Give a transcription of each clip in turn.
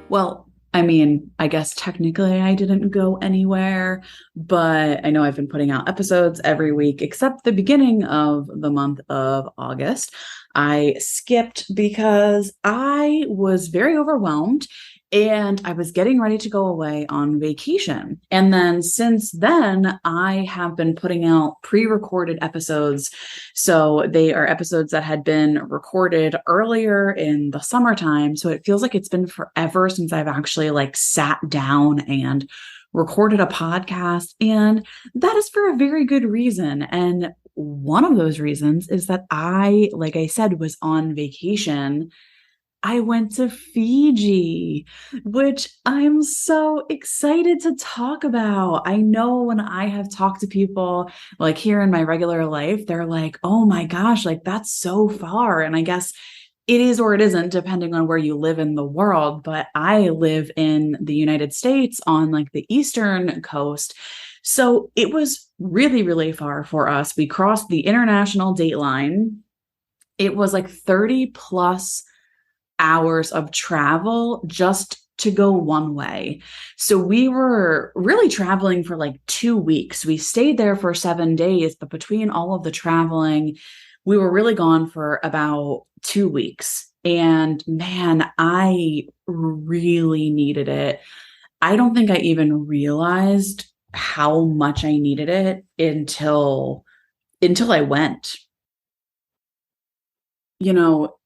Well, I mean, I guess technically I didn't go anywhere, but I know I've been putting out episodes every week except the beginning of the month of August. I skipped because I was very overwhelmed and I was getting ready to go away on vacation. And then since then, I have been putting out pre-recorded episodes. So they are episodes that had been recorded earlier in the summertime. So it feels like it's been forever since I've actually like sat down and recorded a podcast. And that is for a very good reason. And one of those reasons is that I, like I said, was on vacation. I went to Fiji, which I'm so excited to talk about. I know when I have talked to people like here in my regular life, they're like, oh my gosh, like that's so far. And I guess it is or it isn't, depending on where you live in the world. But I live in the United States on like the eastern coast. So it was really, really far for us. We crossed the International Dateline. It was like 30 plus hours of travel just to go one way. So we were really traveling for like 2 weeks. We stayed there for 7 days, but between all of the traveling, we were really gone for about 2 weeks. And man, I really needed it. I don't think I even realized how much I needed it until I went.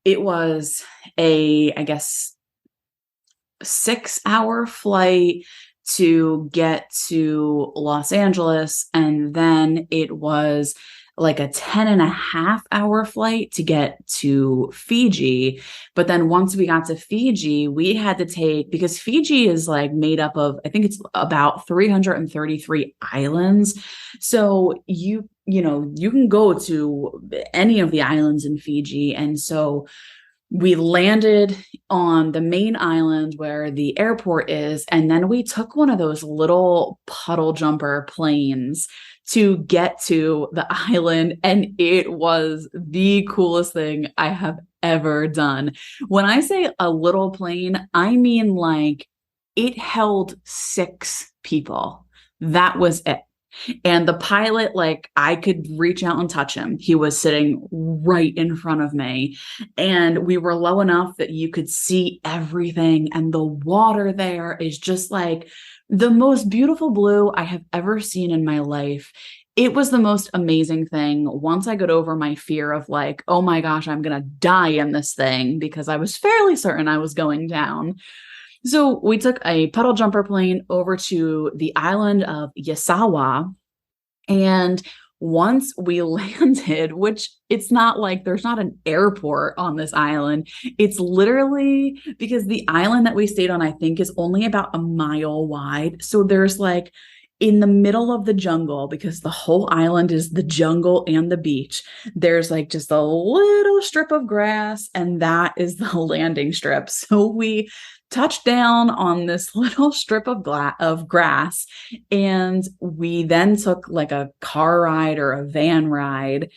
It was I guess, 6 hour flight to get to Los Angeles. And then it was like a 10.5 hour flight to get to Fiji. But then once we got to Fiji, we had to take, because Fiji is like made up of, I think it's about 333 islands. So you can go to any of the islands in Fiji. And so we landed on the main island where the airport is, and then we took one of those little puddle jumper planes to get to the island, and it was the coolest thing I have ever done. When I say a little plane, I mean like it held 6 people. That was it. And the pilot, like, I could reach out and touch him. He was sitting right in front of me. And we were low enough that you could see everything. And the water there is just like the most beautiful blue I have ever seen in my life. It was the most amazing thing. Once I got over my fear of like, oh my gosh, I'm going to die in this thing, because I was fairly certain I was going down. So we took a puddle jumper plane over to the island of Yasawa. And once we landed, which it's not like there's not an airport on this island, it's literally because the island that we stayed on, I think, is only about a mile wide. So there's like in the middle of the jungle, because the whole island is the jungle and the beach, there's like just a little strip of grass, and that is the landing strip. So we touched down on this little strip of grass, and we then took like a car ride or a van ride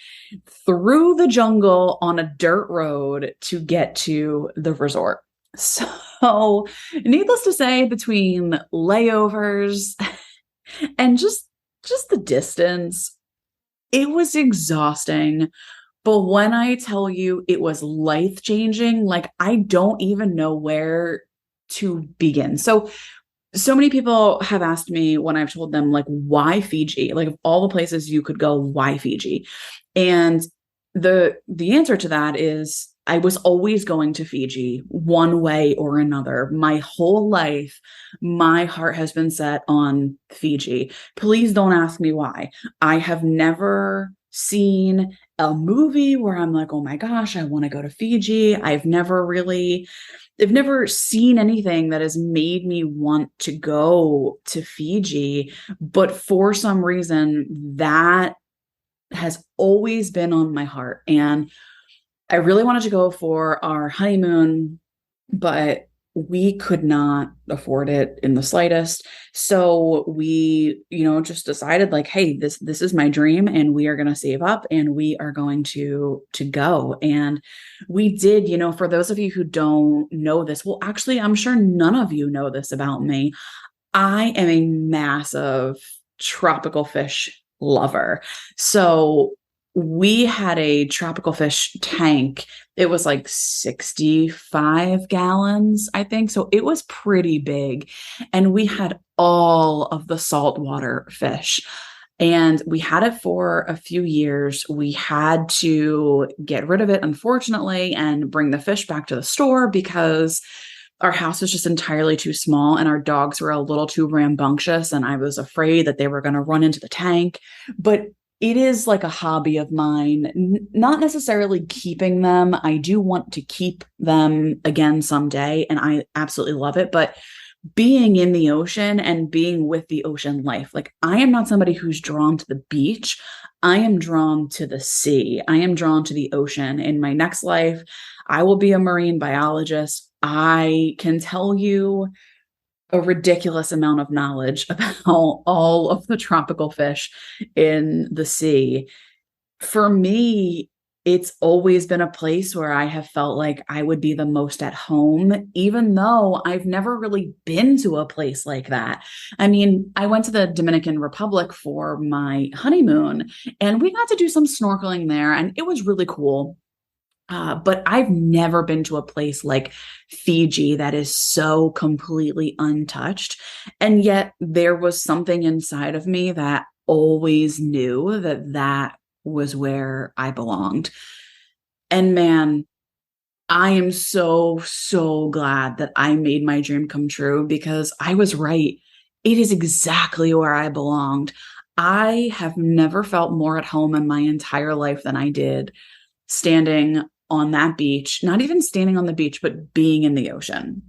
through the jungle on a dirt road to get to the resort. So, needless to say, between layovers and just the distance, it was exhausting. But when I tell you it was life-changing, like I don't even know where to begin. So many people have asked me when I've told them like why Fiji? Like of all the places you could go, why Fiji? And the answer to that is I was always going to Fiji one way or another. My whole life, my heart has been set on Fiji. Please don't ask me why. I have never seen a movie where I'm like, oh my gosh, I want to go to Fiji. I've never seen anything that has made me want to go to Fiji. But for some reason, that has always been on my heart. And I really wanted to go for our honeymoon, but we could not afford it in the slightest. So we, just decided like, hey, this is my dream and we are going to save up and we are going to go. And we did, for those of you who don't know this, well, actually, I'm sure none of you know this about me. I am a massive tropical fish lover. So we had a tropical fish tank. It was like 65 gallons, I think. So it was pretty big. And we had all of the saltwater fish. And we had it for a few years. We had to get rid of it, unfortunately, and bring the fish back to the store because our house was just entirely too small and our dogs were a little too rambunctious. And I was afraid that they were going to run into the tank. But it is like a hobby of mine, not necessarily keeping them. I do want to keep them again someday, and I absolutely love it. But being in the ocean and being with the ocean life, like I am not somebody who's drawn to the beach. I am drawn to the sea. I am drawn to the ocean. In my next life, I will be a marine biologist. I can tell you a ridiculous amount of knowledge about all of the tropical fish in the sea. For me, it's always been a place where I have felt like I would be the most at home, even though I've never really been to a place like that. I mean, I went to the Dominican Republic for my honeymoon and we got to do some snorkeling there, and it was really cool. But I've never been to a place like Fiji that is so completely untouched. And yet there was something inside of me that always knew that that was where I belonged. And man, I am so, so glad that I made my dream come true because I was right. It is exactly where I belonged. I have never felt more at home in my entire life than I did standing on that beach, not even standing on the beach, but being in the ocean.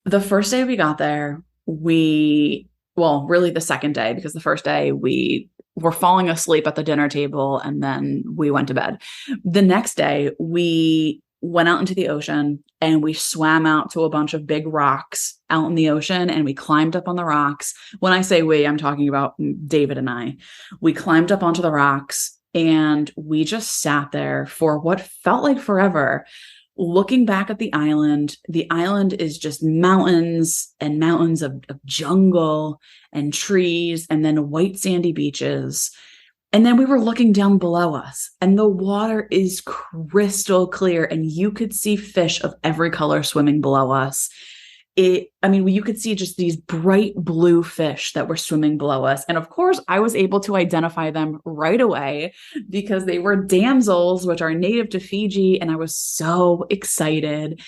The first day we got there, really the second day, because the first day we were falling asleep at the dinner table and then we went to bed. The next day, we went out into the ocean and we swam out to a bunch of big rocks out in the ocean and we climbed up on the rocks. When I say we, I'm talking about David and I. We climbed up onto the rocks and we just sat there for what felt like forever, looking back at the island. The island is just mountains and mountains of jungle and trees and then white sandy beaches. And then we were looking down below us and the water is crystal clear and you could see fish of every color swimming below us. You could see just these bright blue fish that were swimming below us. And of course, I was able to identify them right away because they were damsels, which are native to Fiji. And I was so excited.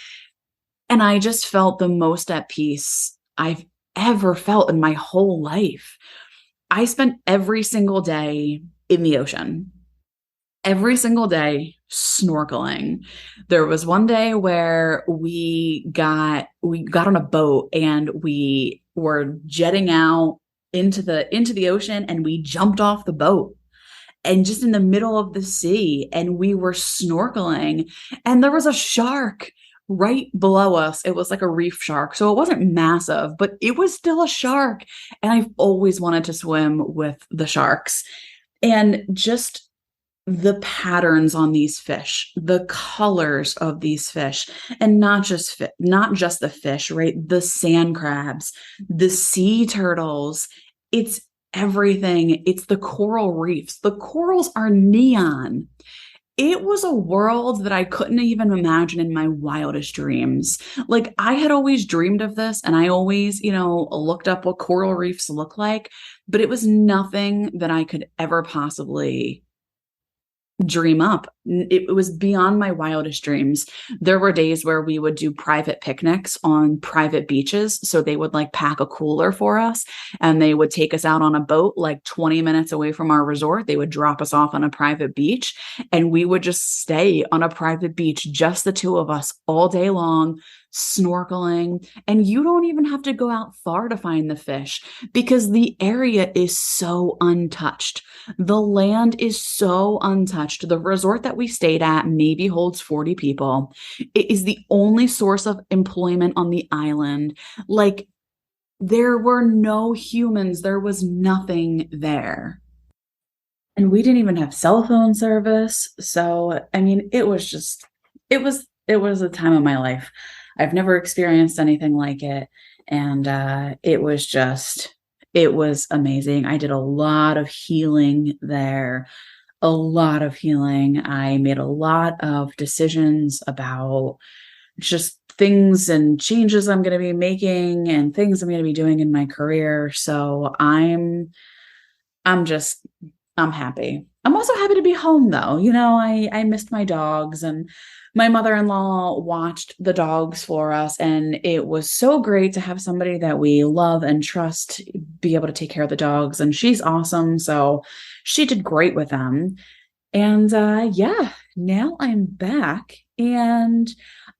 And I just felt the most at peace I've ever felt in my whole life. I spent every single day in the ocean. Every single day snorkeling. There was one day where we got on a boat and we were jetting out into the ocean and we jumped off the boat and just in the middle of the sea and we were snorkeling and there was a shark right below us. It was like a reef shark. So it wasn't massive, but it was still a shark. And I've always wanted to swim with the sharks. And just the patterns on these fish, the colors of these fish, and not just the fish, right? The sand crabs, the sea turtles, it's everything. It's the coral reefs. The corals are neon. It was a world that I couldn't even imagine in my wildest dreams. Like I had always dreamed of this and I always, looked up what coral reefs look like, but it was nothing that I could ever possibly dream up. It was beyond my wildest dreams. There were days where we would do private picnics on private beaches. So they would like pack a cooler for us and they would take us out on a boat like 20 minutes away from our resort. They would drop us off on a private beach and we would just stay on a private beach, just the two of us all day long, snorkeling, and you don't even have to go out far to find the fish because the area is so untouched. The land is so untouched. The resort that we stayed at maybe holds 40 people. It is the only source of employment on the island. Like, there were no humans, there was nothing there. And we didn't even have cell phone service. So, I mean, it was a time of my life. I've never experienced anything like it. And it was amazing. I did a lot of healing there, a lot of healing. I made a lot of decisions about just things and changes I'm going to be making and things I'm going to be doing in my career. So I'm just, I'm happy. I'm also happy to be home though. I missed my dogs, and my mother-in-law watched the dogs for us, and it was so great to have somebody that we love and trust be able to take care of the dogs. And she's awesome. So she did great with them. And yeah, now I'm back, and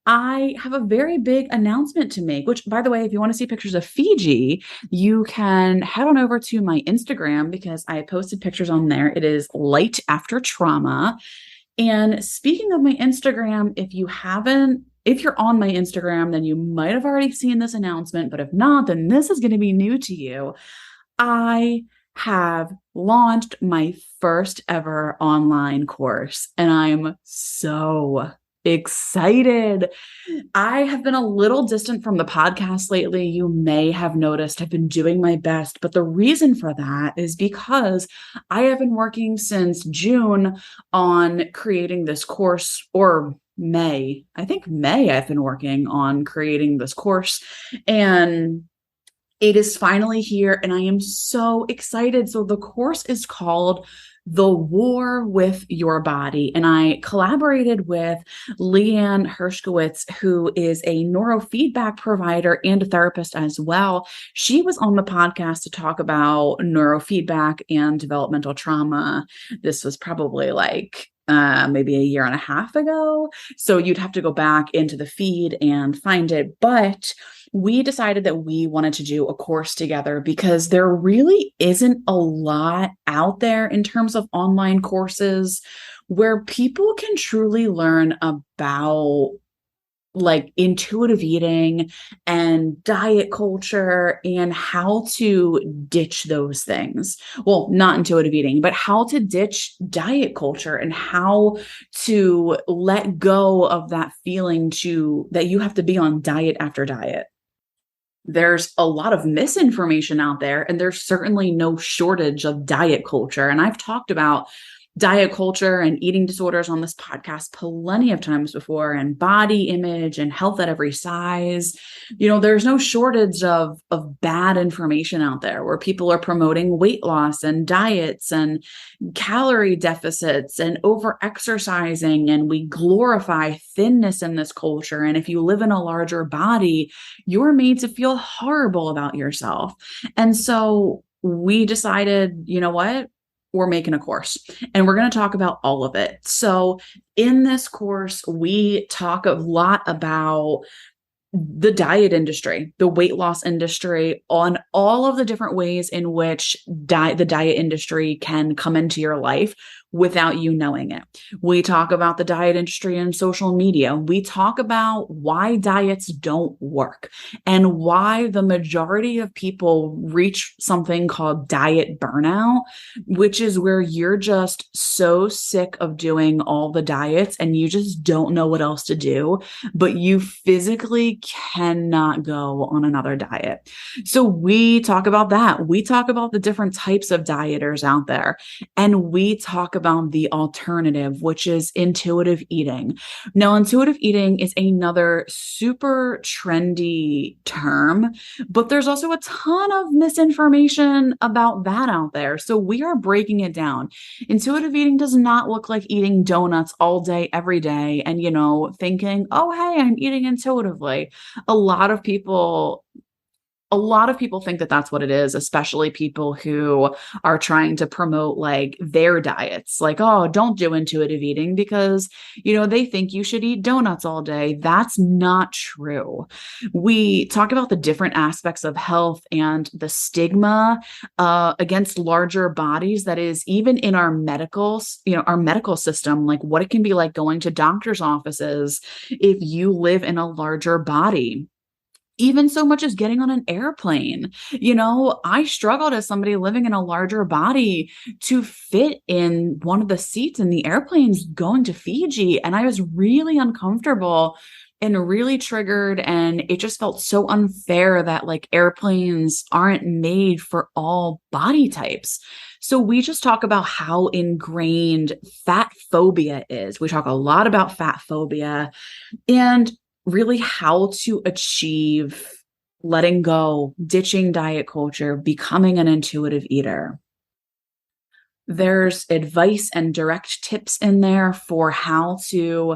I have a very big announcement to make, which, by the way, if you want to see pictures of Fiji, you can head on over to my Instagram because I posted pictures on there. It is Light After Trauma. And speaking of my Instagram, if you're on my Instagram, then you might have already seen this announcement, but if not, then this is going to be new to you. I have launched my first ever online course, and I'm so excited. I have been a little distant from the podcast lately. You may have noticed I've been doing my best, but the reason for that is because I have been working since June on creating this course, or May. I think May I've been working on creating this course, and it is finally here, and I am so excited. So the course is called The War with Your Body, and I collaborated with Leanne Hershkowitz, who is a neurofeedback provider and a therapist as well. She was on the podcast to talk about neurofeedback and developmental trauma. This was probably like maybe a year and a half ago. So you'd have to go back into the feed and find it. But we decided that we wanted to do a course together because there really isn't a lot out there in terms of online courses where people can truly learn about like intuitive eating and diet culture and how to ditch those things. Well, not intuitive eating, but how to ditch diet culture and how to let go of that feeling that you have to be on diet after diet. There's a lot of misinformation out there, and there's certainly no shortage of diet culture. And I've talked about diet culture and eating disorders on this podcast plenty of times before, and body image and health at every size. There's no shortage of bad information out there where people are promoting weight loss and diets and calorie deficits and over exercising, and we glorify thinness in this culture. And if you live in a larger body, you're made to feel horrible about yourself. And so we decided, you know what? We're making a course, and we're going to talk about all of it. So in this course, we talk a lot about the diet industry, the weight loss industry, on all of the different ways in which the diet industry can come into your life without you knowing it. We talk about the diet industry and social media. We talk about why diets don't work and why the majority of people reach something called diet burnout, which is where you're just so sick of doing all the diets and you just don't know what else to do, but you physically cannot go on another diet. So we talk about that. We talk about the different types of dieters out there, and we talk about the alternative, which is intuitive eating. Now, intuitive eating is another super trendy term, but there's also a ton of misinformation about that out there. So we are breaking it down. Intuitive eating does not look like eating donuts all day, every day, and, thinking, oh, hey, I'm eating intuitively. A lot of people a lot of people think that that's what it is, especially people who are trying to promote like their diets. Like, oh, don't do intuitive eating because, they think you should eat donuts all day. That's not true. We talk about the different aspects of health and the stigma against larger bodies that is even in our our medical system, like what it can be like going to doctor's offices if you live in a larger body. Even so much as getting on an airplane. I struggled as somebody living in a larger body to fit in one of the seats in the airplanes going to Fiji. And I was really uncomfortable and really triggered. And it just felt so unfair that like airplanes aren't made for all body types. So we just talk about how ingrained fat phobia is. We talk a lot about fat phobia and really how to achieve letting go, ditching diet culture, becoming an intuitive eater. There's advice and direct tips in there for how to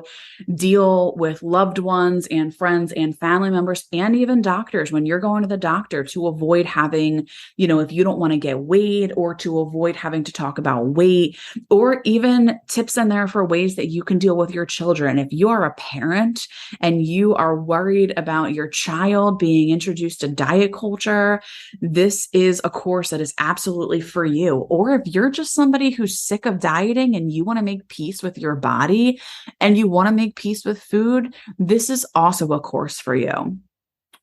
deal with loved ones and friends and family members and even doctors when you're going to the doctor to avoid having, if you don't want to get weighed or to avoid having to talk about weight, or even tips in there for ways that you can deal with your children. If you are a parent and you are worried about your child being introduced to diet culture, this is a course that is absolutely for you. Or if you're just somebody who's sick of dieting and you want to make peace with your body and you want to make peace with food, this is also a course for you.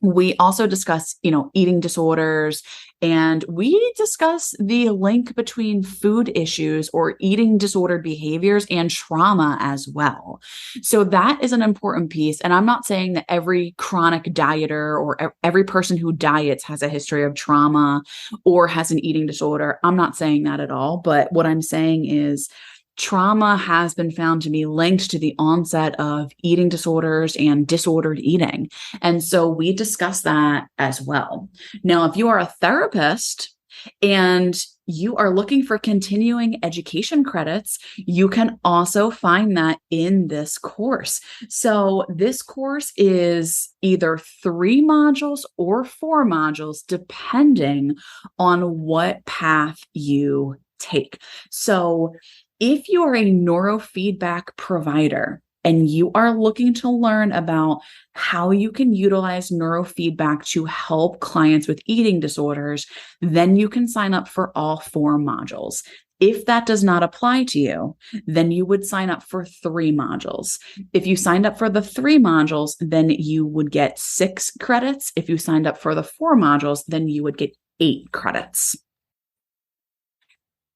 We also discuss, eating disorders, and we discuss the link between food issues or eating disordered behaviors and trauma as well. So that is an important piece. And I'm not saying that every chronic dieter or every person who diets has a history of trauma or has an eating disorder. I'm not saying that at all. But what I'm saying is trauma has been found to be linked to the onset of eating disorders and disordered eating. And so we discuss that as well. Now, if you are a therapist and you are looking for continuing education credits, you can also find that in this course. So this course is either 3 modules or 4 modules, depending on what path you take. So if you are a neurofeedback provider and you are looking to learn about how you can utilize neurofeedback to help clients with eating disorders, then you can sign up for all 4 modules. If that does not apply to you, then you would sign up for 3 modules. If you signed up for the 3 modules, then you would get 6 credits. If you signed up for the 4 modules, then you would get 8 credits.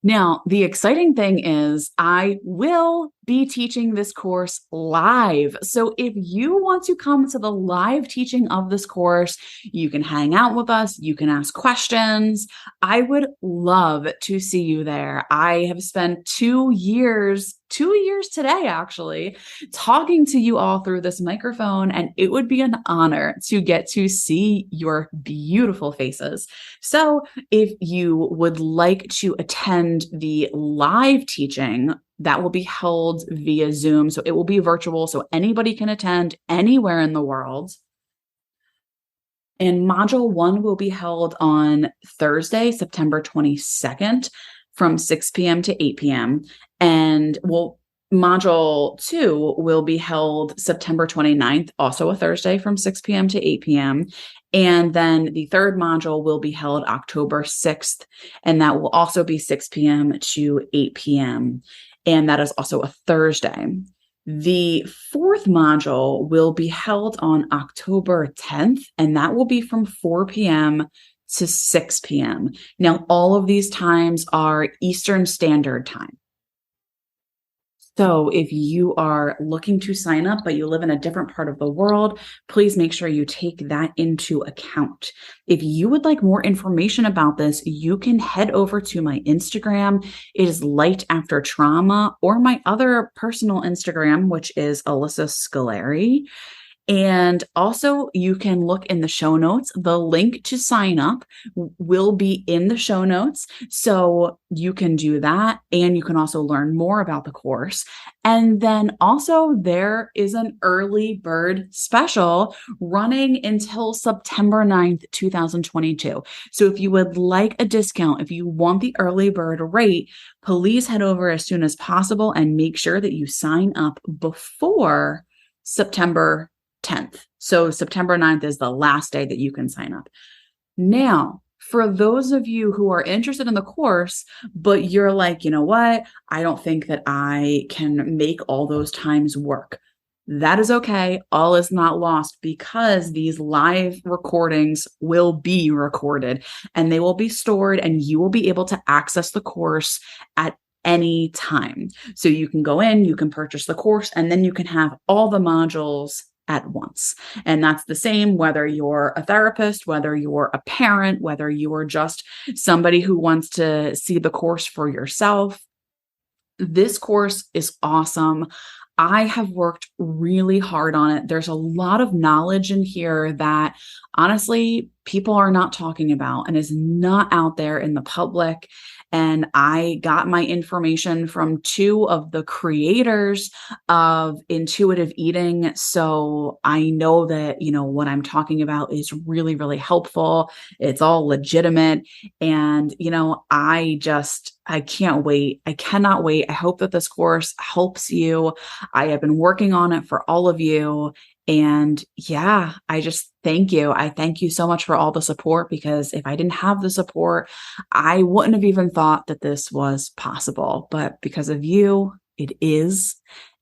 Now, the exciting thing is I will be teaching this course live. So if you want to come to the live teaching of this course, you can hang out with us. You can ask questions. I would love to see you there. I have spent 2 years today, actually, talking to you all through this microphone, and it would be an honor to get to see your beautiful faces. So if you would like to attend the live teaching, that will be held via Zoom. So it will be virtual, so anybody can attend anywhere in the world. And Module 1 will be held on Thursday, September 22nd from 6 p.m. to 8 p.m. And Module 2 will be held September 29th, also a Thursday from 6 p.m. to 8 p.m. And then the 3rd module will be held October 6th, and that will also be 6 p.m. to 8 p.m. And that is also a Thursday. The 4th module will be held on October 10th, and that will be from 4 p.m. to 6 p.m. Now, all of these times are Eastern Standard Time. So if you are looking to sign up, but you live in a different part of the world, please make sure you take that into account. If you would like more information about this, you can head over to my Instagram. It is Light After Trauma, or my other personal Instagram, which is Alyssa Scolari. And also, you can look in the show notes. The link to sign up will be in the show notes. So you can do that. And you can also learn more about the course. And then also, there is an early bird special running until September 9th, 2022. So if you would like a discount, if you want the early bird rate, please head over as soon as possible and make sure that you sign up before September 10th. So September 9th is the last day that you can sign up. Now, for those of you who are interested in the course, but you're like, you know what? I don't think that I can make all those times work. That is okay. All is not lost because these live recordings will be recorded and they will be stored and you will be able to access the course at any time. So you can go in, you can purchase the course, and then you can have all the modules at once. And that's the same whether you're a therapist, whether you're a parent, whether you're just somebody who wants to see the course for yourself. This course is awesome. I have worked really hard on it. There's a lot of knowledge in here that honestly, people are not talking about and is not out there in the public. And I got my information from two of the creators of intuitive eating. So I know that, what I'm talking about is really, really helpful. It's all legitimate. And, I can't wait. I cannot wait. I hope that this course helps you. I have been working on it for all of you. And yeah, I just thank you. I thank you so much for all the support, because if I didn't have the support, I wouldn't have even thought that this was possible. But because of you, it is.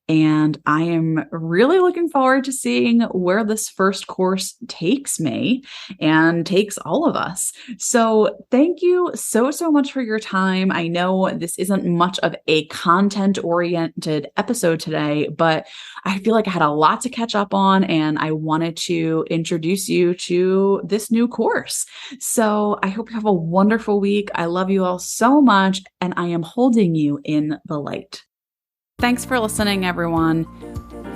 And I am really looking forward to seeing where this first course takes me and takes all of us. So thank you so, so much for your time. I know this isn't much of a content-oriented episode today, but I feel like I had a lot to catch up on and I wanted to introduce you to this new course. So I hope you have a wonderful week. I love you all so much, and I am holding you in the light. Thanks for listening, everyone.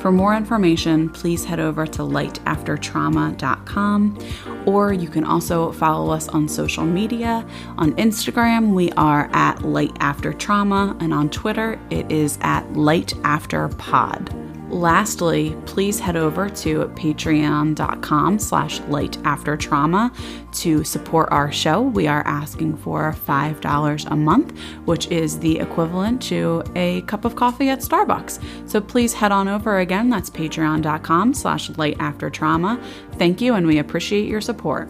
For more information, please head over to lightaftertrauma.com, or you can also follow us on social media. On Instagram, we are at lightaftertrauma, and on Twitter, it is at lightafterpod. Lastly, please head over to patreon.com/lightaftertrauma to support our show. We are asking for $5 a month, which is the equivalent to a cup of coffee at Starbucks. So please head on over again. That's patreon.com/lightaftertrauma. Thank you, and we appreciate your support.